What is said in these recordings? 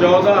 14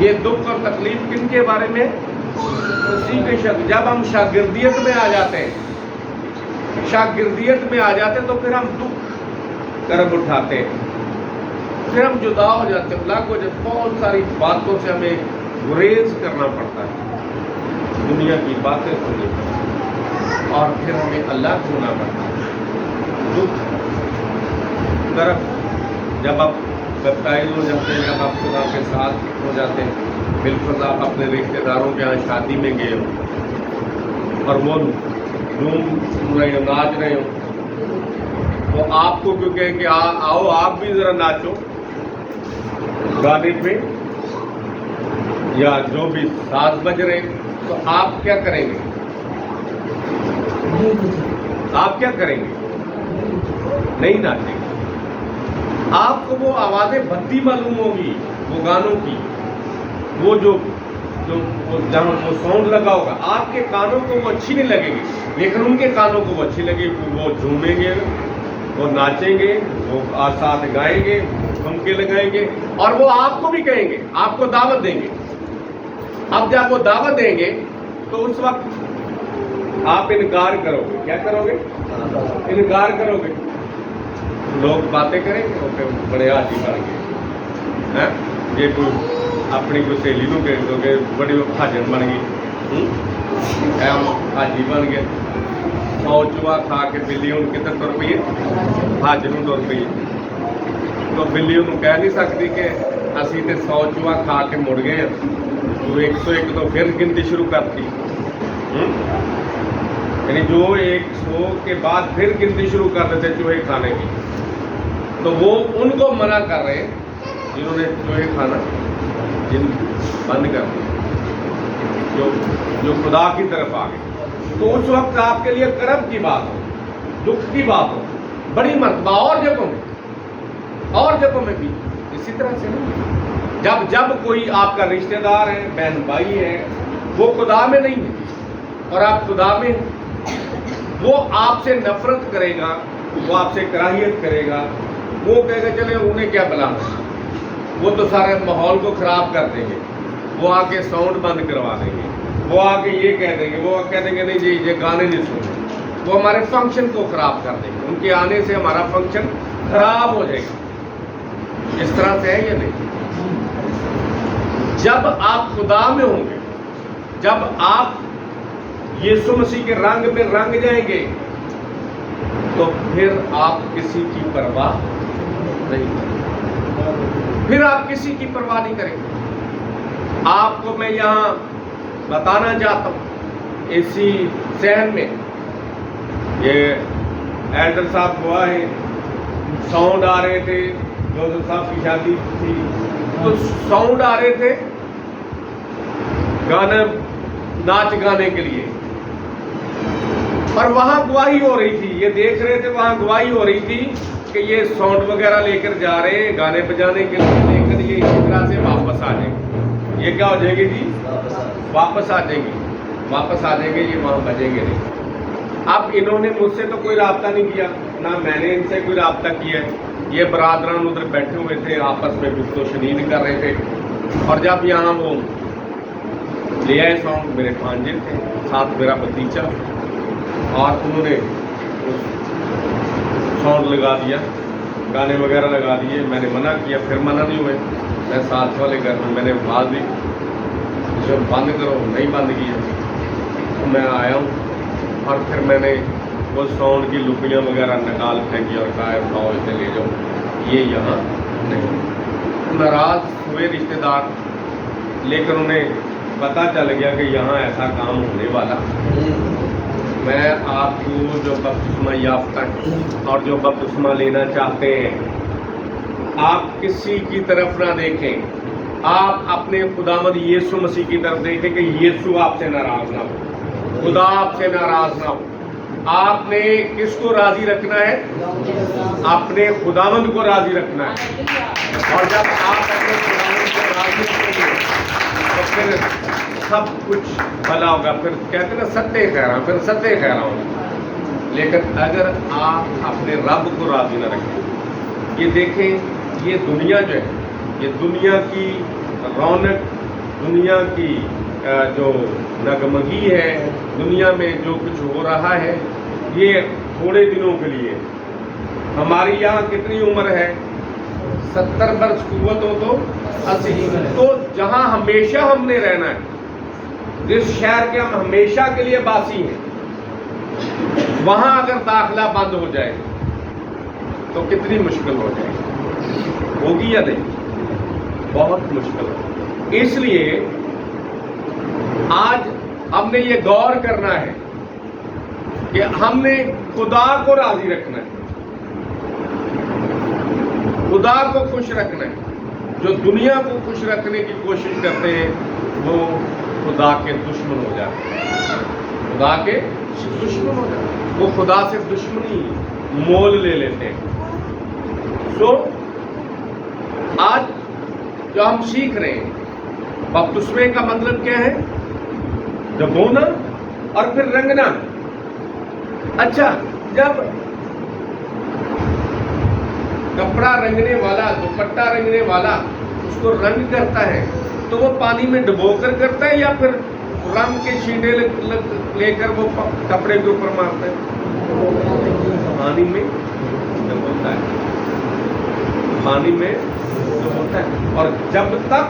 یہ دکھ اور تکلیف کن کے بارے میں؟ مسیح کے جب ہم شاگردیت میں آ جاتے ہیں، شاگردیت میں آ جاتے ہیں تو پھر ہم دکھ کرم اٹھاتے ہیں، پھر ہم جدا ہو جاتے ہیں، اللہ کو جب بہت ساری باتوں سے ہمیں گریز کرنا پڑتا ہے، دنیا کی باتیں سننی پڑتی اور پھر ہمیں اللہ کو ہونا پڑتا ہے۔ دکھ طرف جب آپ بیپٹائز ہو جاتے ہیں، جب آپ خدا کے ساتھ ہو جاتے ہیں، بالکل آپ اپنے رشتے داروں کے یہاں شادی میں گئے ہو اور وہ جھوم رہے ہو، ناچ رہے ہو، وہ آپ کو کیوں کہیں کہ آؤ آپ بھی ذرا ناچو گانے پہ یا جو بھی ساز بج رہے، تو آپ کیا کریں گے؟ آپ کیا کریں گے؟ نہیں ناچیں گے۔ آپ کو وہ آوازیں بھدی معلوم ہوگی، وہ گانوں کی، وہ جو جہاں وہ ساؤنڈ لگا ہوگا، آپ کے کانوں کو وہ اچھی نہیں لگے گی، لیکن ان کے کانوں کو وہ اچھی لگے گی، وہ جھومیں گے، وہ ناچیں گے، وہ ساتھ گائیں گے، ٹھمکے لگائیں گے، اور وہ آپ کو بھی کہیں گے، آپ کو دعوت دیں گے۔ اب جب وہ دعوت دیں گے تو اس وقت آپ انکار کرو گے، کیا کرو گے؟ انکار کرو گے، لوگ باتیں کریں گے اور پھر بڑے حاجی بن گئے، یہ کوئی اپنی کوئی سہیلی کو کہہ دو گے بڑی حاجن بن گئی، ہم حاجی بن گئے، 100 چوہا کھا کے بلی ہوں کتنے تر پی حاجر تر پی، تو بلی انہوں کہہ نہیں سکتی کہ اسی تے 100 چوہا کھا کے مڑ گئے ہیں، تو 101 تو پھر گنتی شروع کرتی، یعنی جو 100 کے بعد پھر گنتی شروع کر دیتے چوہے کھانے کی، تو وہ ان کو منع کر رہے ہیں جنہوں نے چوہے کھانا جن بند کر دیا، جو خدا کی طرف آ گئے۔ تو اس وقت آپ کے لیے کرب کی بات ہو، دکھ کی بات ہو، بڑی مرتبہ اور جگہوں میں بھی اسی طرح سے نا، جب کوئی آپ کا رشتہ دار ہے، بہن بھائی ہے، وہ خدا میں نہیں ہے اور آپ خدا میں ہیں، وہ آپ سے نفرت کرے گا، وہ آپ سے کراہیت کرے گا، وہ کہے گا چلے انہیں کیا بلانا، وہ تو سارے ماحول کو خراب کر دیں گے، وہ آ کے ساؤنڈ بند کروا دیں گے، وہ آ کے یہ کہہ دیں گے، وہ کہہ دیں گے نہیں جی یہ گانے نہیں سنیں، وہ ہمارے فنکشن کو خراب کر دیں گے، ان کے آنے سے ہمارا فنکشن خراب ہو جائے گا۔ اس طرح سے ہے یا نہیں؟ جب آپ خدا میں ہوں گے، جب آپ یسوع مسیح کے رنگ میں رنگ جائیں گے، تو پھر آپ کسی کی پرواہ نہیں کریں گے، پھر آپ کسی کی پرواہ نہیں کریں گے۔ آپ کو میں یہاں بتانا چاہتا ہوں، اسی صحن میں یہ ایڈر صاحب گواہ ہیں، ساؤنڈ آ رہے تھے، جوزف صاحب کی شادی تھی تو ساؤنڈ آ رہے تھے گانا ناچ گانے کے لیے، اور وہاں گواہی ہو رہی تھی، یہ دیکھ رہے تھے وہاں گواہی ہو رہی تھی کہ یہ ساؤنڈ وغیرہ لے کر جا رہے ہیں گانے بجانے کے لیے، لیکن یہ اسی طرح سے واپس آ جائیں گے۔ یہ کیا ہو جائے گی جی؟ واپس آ جائیں گے، واپس آ جائیں گے، یہ وہاں بجیں گے نہیں۔ اب انہوں نے مجھ سے تو کوئی رابطہ نہیں کیا، نہ میں نے ان سے کوئی رابطہ کیا ہے، یہ برادران ادھر بیٹھے ہوئے تھے، آپس میں گفت و شنید کر رہے تھے، اور جب یہاں وہ لے آئے ساؤنڈ، میرے بھانجے تھے ساتھ میرا بھتیجا، اور انہوں نے ساؤنڈ لگا دیا، گانے وغیرہ لگا دیے، میں نے منع کیا، پھر منع نہیں ہوئے، میں ساتھ والے گھر میں نے آواز دی اسے بند کرو، نہیں بند کیا، تو میں آیا ہوں، اور پھر میں نے وہ ساؤنڈ کی لپیاں وغیرہ نکال پھینکی اور کہا اٹھاؤ اسے لے جاؤ، یہ یہاں نہیں۔ ناراض ہوئے رشتے دار، لیکن انہیں پتہ چل گیا کہ یہاں ایسا کام ہونے والا۔ میں آپ کو جو بپتسمہ یافتہ ہیں اور جو بپتسمہ لینا چاہتے ہیں، آپ کسی کی طرف نہ دیکھیں، آپ اپنے خداوند یسوع مسیح کی طرف دیکھیں کہ یسوع آپ سے ناراض نہ ہو، خدا آپ سے ناراض نہ ہو۔ آپ نے کس کو راضی رکھنا ہے؟ اپنے خداوند کو راضی رکھنا ہے، اور جب آپ اپنے خداوند کو راضی رکھیں گے تو پھر سب کچھ بھلا ہوگا۔ پھر کہتے ہیں نا ستے خیراں، پھر ستے خیراں ہوگا۔ لیکن اگر آپ اپنے رب کو راضی نہ رکھیں، یہ دیکھیں، یہ دنیا جو ہے، یہ دنیا کی رونق دنیا کی جو نگمگی ہے، دنیا میں جو کچھ ہو رہا ہے، یہ تھوڑے دنوں کے لیے. ہماری یہاں کتنی عمر ہے؟ 70 برس قوت ہو تو 80. تو جہاں ہمیشہ ہم نے رہنا ہے، جس شہر کے ہم ہمیشہ کے لیے باسی ہیں، وہاں اگر داخلہ بند ہو جائے تو کتنی مشکل ہو جائے، ہوگی یا نہیں؟ بہت مشکل ہو. اس لیے آج ہم نے یہ غور کرنا ہے کہ ہم نے خدا کو راضی رکھنا ہے، خدا کو خوش رکھنا ہے. جو دنیا کو خوش رکھنے کی کوشش کرتے ہیں وہ خدا کے دشمن ہو جاتے ہیں، خدا کے دشمن ہو جاتے ہیں. وہ خدا سے دشمنی مول لے لیتے ہیں. آج جو ہم سیکھ رہے ہیں، بپتسمے کا مطلب کیا ہے؟ ڈبونا اور پھر رنگنا. اچھا، جب کپڑا رنگنے والا، دوپٹہ رنگنے والا اس کو رنگ کرتا ہے تو وہ پانی میں ڈبو کر کرتا ہے یا پھر رنگ کے چھینٹے لے کر وہ کپڑے کے اوپر مارتا ہے؟ پانی میں ڈبوتا ہے، پانی میں ڈبوتا ہے. اور جب تک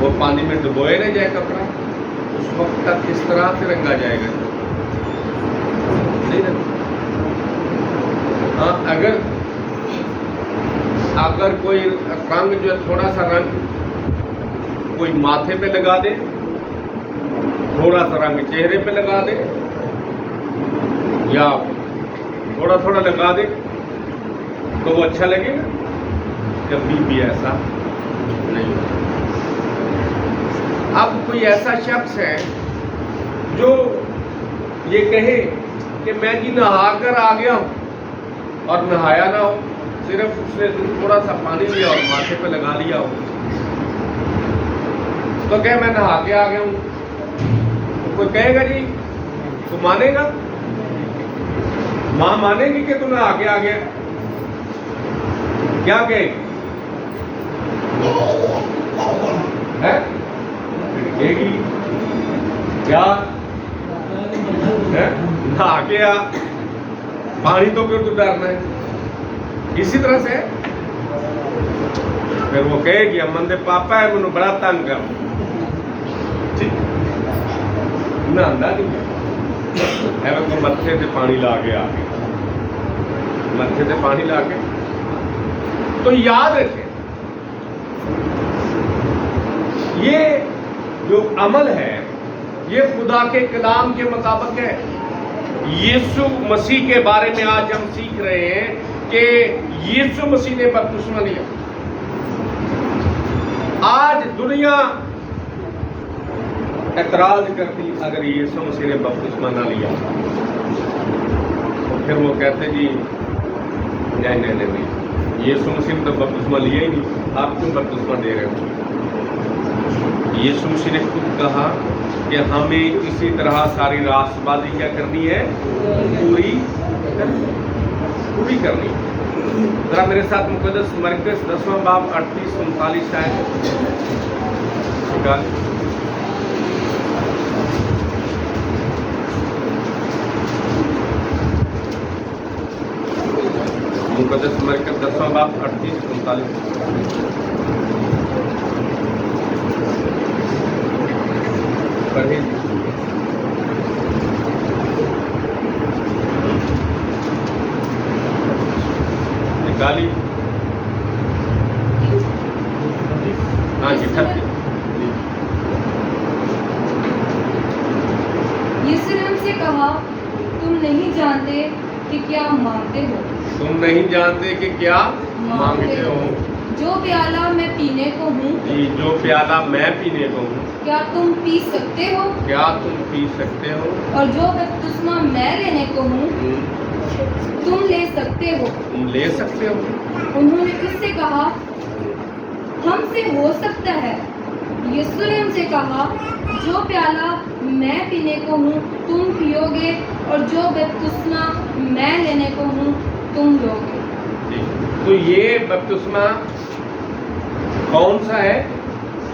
وہ پانی میں ڈبوئے نہ جائے کپڑا، اس وقت تک کس طرح سے رنگا جائے گا؟ نہیں رنگا. ہاں، اگر کوئی رنگ جو ہے، تھوڑا سا رنگ کوئی ماتھے پہ لگا دے، تھوڑا سا رنگ چہرے پہ لگا دے، یا تھوڑا تھوڑا لگا دے تو وہ اچھا لگے گا؟ کبھی بھی ایسا نہیں ہوتا. اب کوئی ایسا شخص ہے جو یہ کہے کہ میں جی نہا کر آ گیا ہوں اور نہایا نہ ہو، صرف اس نے تھوڑا سا پانی لیا اور ماتھے پہ لگا لیا ہو، تو کہ میں نہا کے آ گیا ہوں. کوئی کہے گا جی تو مانے گا؟ ماں مانے گی کہ تو نہا کے آ گیا؟ کیا کہے گی؟ کہے گی کیا نہا کے آ، پانی تو پھر تو ڈرنا ہے. اسی طرح سے پھر وہ کہے گی امن دے پاپا ہے، مجھے بڑا تنگ کر نہ کو متھے سے پانی لا کے آ گیا، متھے سے پانی لا کے. تو یاد رکھیں، یہ جو عمل ہے یہ خدا کے کلام کے مطابق ہے. یسوع مسیح کے بارے میں آج ہم سیکھ رہے ہیں کہ یسوع مسیح نے بپتسمہ لیا. آج دنیا اعتراض کرتی اگر یسوع مسیح نے بپتسمہ نہ لیا تو پھر وہ کہتے جی نہیں، یسوع مسیح نے تو بپتسمہ لیا ہی نہیں، آپ کیوں بپتسمہ دے رہے ہو؟ یسوع مسیح نے خود کہا کہ ہمیں اسی طرح ساری راست بازی کیا کرنی ہے؟ پوری کرنی. ذرا میرے ساتھ مقدس مرکز 10واں باب 38-39 آیت نکال. مقدس مرکز 10واں باب 38-39 پڑھیں. نکالی. ہاں جی، یسوع نے ان سے کہا، تم نہیں جانتے کہ کیا مانگتے ہو. تم نہیں جانتے کہ کیا مانگتے ہو. جو پیالہ میں پینے کو ہوں، جی، جو پیالہ میں پینے کو ہوں، کیا تم پی سکتے ہو؟ کیا تم پی سکتے ہو؟ اور جو بپتسمہ میں لینے کو ہوں، تم لے سکتے ہو. تم لے سکتے ہو. انہوں نے اس سے کہا، ہم سے ہو سکتا ہے. یسوع نے ان سے کہا، جو پیالہ میں پینے کو ہوں تم پیو گے، اور جو بپتسمہ میں لینے کو ہوں تم لو گے. تو یہ بپتسمہ کون سا ہے؟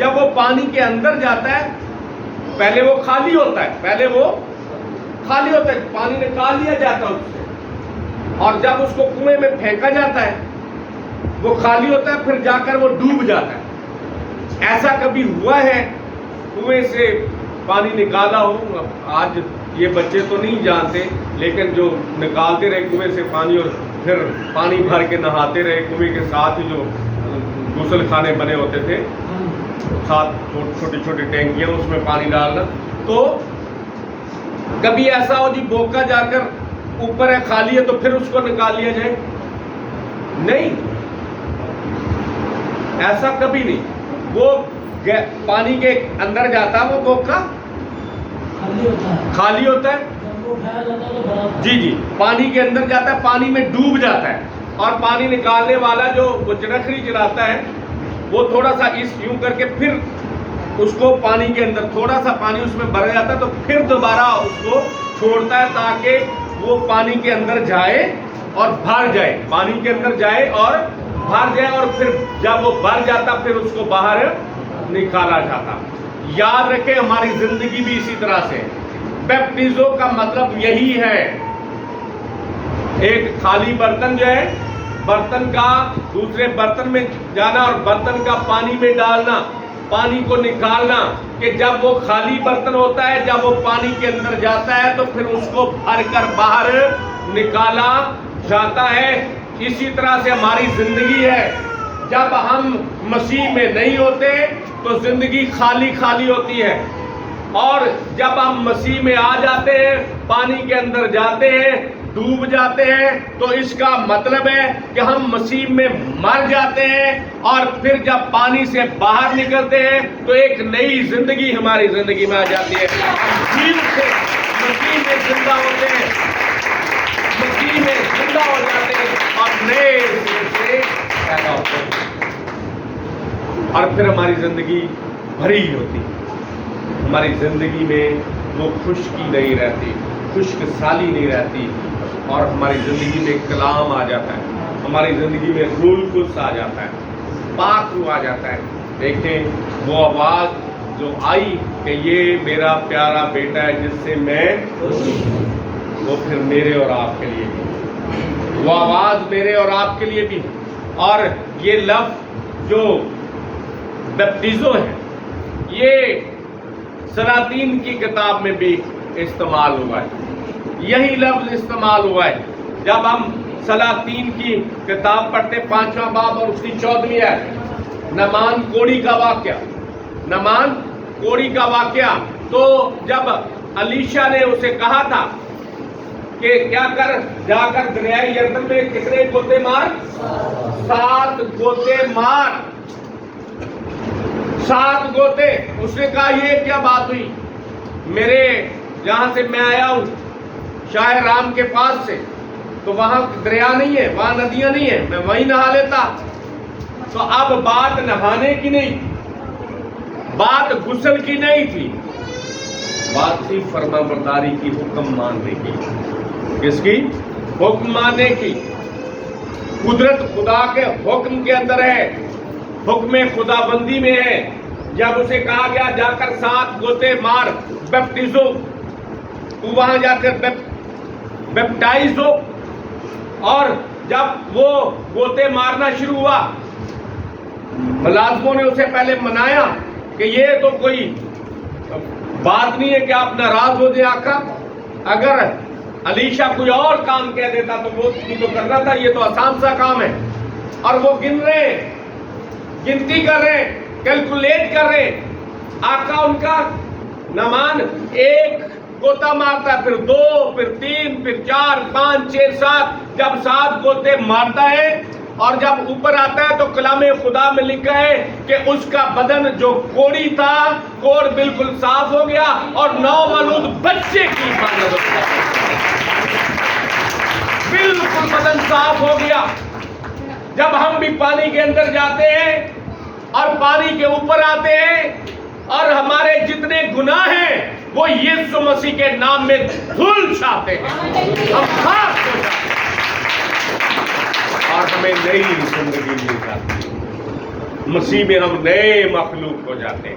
جب وہ پانی کے اندر جاتا ہے پہلے وہ خالی ہوتا ہے، پانی نکال لیا جاتا ہے اس سے، اور جب اس کو کنویں میں پھینکا جاتا ہے وہ خالی ہوتا ہے، پھر جا کر وہ ڈوب جاتا ہے۔ ایسا کبھی ہوا ہے کنویں سے پانی نکالا ہو؟ آج یہ بچے تو نہیں جانتے، لیکن جو نکالتے رہے کنویں سے پانی اور پھر پانی بھر کے نہاتے رہے، کنویں کے ساتھ ہی جو غسل خانے بنے ہوتے تھے، ساتھ چھوٹی چھوٹی ٹینکیاں، اس میں پانی ڈالنا، تو کبھی ایسا ہو جی بوکا جا کر اوپر ہے خالی ہے تو پھر اس کو نکال لیا جائے؟ نہیں، ایسا کبھی نہیں۔ وہ پانی کے اندر جاتا ہے وہ بوکا خالی ہوتا ہے، جی پانی کے اندر جاتا ہے، پانی میں ڈوب جاتا ہے، اور پانی نکالنے والا جو وہ چنخری چلاتا ہے وہ تھوڑا سا یوں کر کے پھر اس کو پانی کے اندر تھوڑا سا پانی اس میں بھر جاتا ہے تو پھر دوبارہ اس کو چھوڑتا ہے تاکہ وہ پانی کے اندر جائے اور بھر جائے، پانی کے اندر جائے اور بھر جائے، اور پھر جب وہ بھر جاتا پھر اس کو باہر نکالا جاتا۔ یاد رکھیں ہماری زندگی بھی اسی طرح سے، بیپٹیزو کا مطلب یہی ہے، ایک خالی برتن جو ہے، برتن کا دوسرے برتن میں جانا اور برتن کا پانی میں ڈالنا، پانی کو نکالنا، کہ جب وہ خالی برتن ہوتا ہے، جب وہ پانی کے اندر جاتا ہے تو پھر اس کو بھر کر باہر نکالا جاتا ہے۔ اسی طرح سے ہماری زندگی ہے، جب ہم مسیح میں نہیں ہوتے تو زندگی خالی خالی ہوتی ہے، اور جب ہم مسیح میں آ جاتے ہیں، پانی کے اندر جاتے ہیں، ڈوب جاتے ہیں، تو اس کا مطلب ہے کہ ہم مسیح میں مر جاتے ہیں، اور پھر جب پانی سے باہر نکلتے ہیں تو ایک نئی زندگی ہماری زندگی میں آ جاتی ہے۔ ہم جیل سے مسیح میں زندہ ہوتے ہیں، مسیح میں زندہ ہو جاتے ہیں اور نئے سرے سے پیدا ہوتے ہیں، اور پھر ہماری زندگی بھری ہوتی ہے۔ ہماری زندگی میں وہ خشکی نہیں رہتی، خشک سالی نہیں رہتی، اور ہماری زندگی میں کلام آ جاتا ہے، ہماری زندگی میں روح القدس آ جاتا ہے، پاک روح آ جاتا ہے۔ دیکھیں وہ آواز جو آئی کہ یہ میرا پیارا بیٹا ہے جس سے میں، وہ پھر میرے اور آپ کے لیے بھی، وہ آواز میرے اور آپ کے لیے بھی، اور یہ لفظ جو بیپٹیزو ہے یہ سلاطین کی کتاب میں بھی استعمال ہوا ہے، یہی لفظ استعمال ہوا ہے۔ جب ہم سلاطین کی کتاب پڑھتے 5واں باب اور اس کی 14ویں آیت، نعمان کوڑی کا واقعہ، نعمان کوڑی کا واقعہ، تو جب الیشا نے اسے کہا تھا کہ کیا کر، جا کر دریائے یردن میں کتنے گوتے مار، 7 گوتے مار، 7 گوتے۔ اس نے کہا یہ کیا بات ہوئی، میرے جہاں سے میں آیا ہوں شاہ رام کے پاس سے، تو وہاں دریا نہیں ہے، وہاں ندیاں نہیں ہیں، میں وہیں نہا لیتا۔ تو اب بات نہانے کی نہیں، بات غسل کی نہیں تھی، بات تھی فرما برداری کی، حکم ماننے کی۔ کس کی؟ حکم ماننے کی۔ قدرت خدا کے حکم کے اندر ہے، حکم خدا بندی میں ہے۔ جب اسے کہا گیا جا کر 7 گوتے مار، بیپٹیزو، تو وہاں جا کر بیپٹائز ہو، اور جب وہ گوتے مارنا شروع ہوا، ملازموں نے اسے پہلے منایا کہ یہ تو کوئی بات نہیں ہے کہ آپ ناراض ہو جائیں آقا، اگر الیشا کوئی اور کام کہہ دیتا تو وہ تو کرنا تھا، یہ تو آسان سا کام ہے۔ اور وہ گن رہے ہیں، گنتی کر رہے ہیں، کیلکولیٹ کر رہے ہیں۔ آقا ان کا نعمان 1 گوتا مارتا ہے، پھر 2، پھر 3، پھر 4، 5، 6، 7، جب 7 گوتے مارتا ہے اور جب اوپر آتا ہے تو کلام خدا میں لکھا ہے کہ اس کا بدن جو کوڑی تھا، کوڑ بالکل صاف ہو گیا اور نومولود بچے کی حفاظت ہو گیا، بالکل بدن صاف ہو گیا۔ جب ہم بھی پانی کے اندر جاتے ہیں اور پانی کے اوپر آتے ہیں اور ہمارے جتنے گناہ ہیں وہ یسوع مسیح کے نام میں دھل جاتے ہیں، ہم خاک ہو جاتے ہیں اور ہمیں نئی زندگی مل جاتی ہے، مسیح میں ہم نئے مخلوق ہو جاتے ہیں،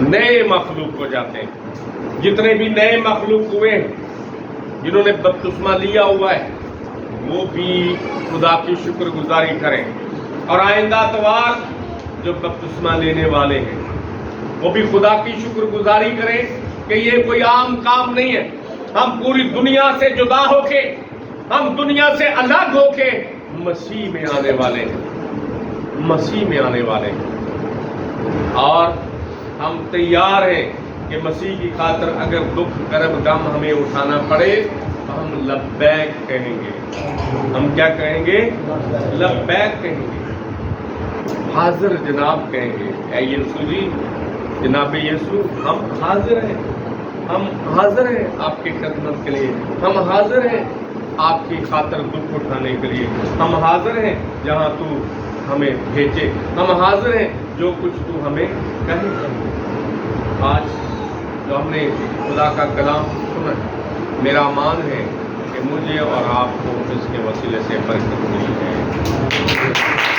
نئے مخلوق ہو جاتے ہیں۔ جتنے بھی نئے مخلوق ہوئے ہیں، جنہوں نے بپتسمہ لیا ہوا ہے، وہ بھی خدا کی شکر گزاری کریں، اور آئندہ اتوار جو بپتسمہ لینے والے ہیں وہ بھی خدا کی شکر گزاری کریں کہ یہ کوئی عام کام نہیں ہے۔ ہم پوری دنیا سے جدا ہو کے، ہم دنیا سے الگ ہو کے مسیح میں آنے والے ہیں، مسیح میں آنے والے ہیں، اور ہم تیار ہیں کہ مسیح کی خاطر اگر دکھ کرب غم ہمیں اٹھانا پڑے تو ہم لبیک کہیں گے۔ ہم کیا کہیں گے؟ لبیک کہیں گے، حاضر جناب کہیں گے۔ اے یسوع جی، جناب یسوع، ہم حاضر ہیں، ہم حاضر ہیں آپ کی خدمت کے لیے، ہم حاضر ہیں آپ کی خاطر دکھ اٹھانے کے لیے، ہم حاضر ہیں جہاں تو ہمیں بھیجے، ہم حاضر ہیں جو کچھ تو ہمیں کہے۔ آج جو ہم نے خدا کا کلام سنا، میرا مان ہے کہ مجھے اور آپ کو اس کے وسیلے سے برکت ملی ہے۔